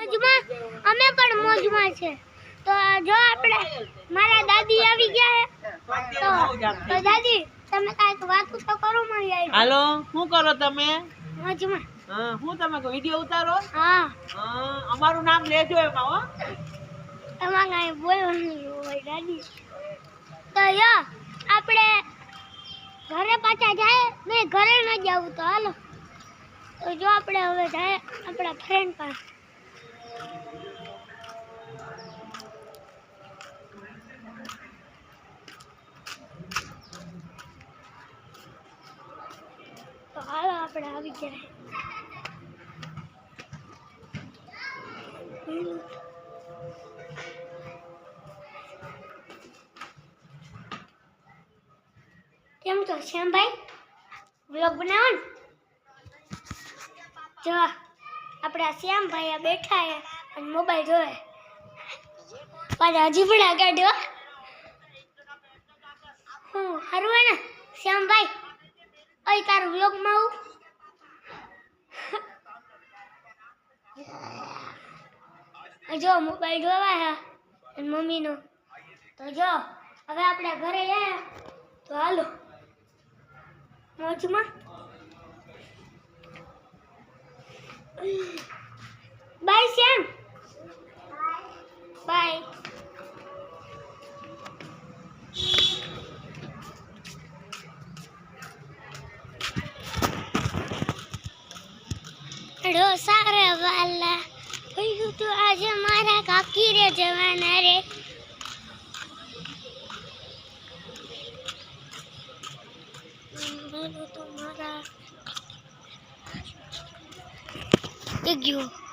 મોજમાં અમે પણ મોજમાં છે તો જો આપણે મારા દાદી આવી ગયા છે તો દાદી તમે કાંઈક વાત તો કરો મારી આવી હાલો શું કરો તમે મોજમાં હા હું તમે કો વિડિયો ઉતારો હા અમારું નામ લેજો એમાં હો તમારે કાંઈ બોલવાનું હોય દાદી તો યો આપણે ઘરે પાછા જાય નહીં ઘરે ન જાવું તો હાલો તો જો આપણે હવે જાય આપણા ફ્રેન્ડ પાસે તો હાલો આપણે આવી ગયા કેમ તો શ્યામભાઈ વ્લોગ બનાવો ને જો આપણે આ શ્યામભાઈ આ બેઠા છે અને મોબાઈલ જોવે પાછા જીભડા કાઢ્યો હું હારું હે ને શ્યામભાઈ ઓય તારું વ્લોગમાં આવું જો મોબાઈલ જોવા હે અને મમ્મીનો તો જો હવે આપણે ઘરે જાય તો હાલો મોજમાં બાય શ્યામ બાય રો સારે વાલા ભઈયું તો આજે મારા કાકી રે જવાના રે તો મારા ગયો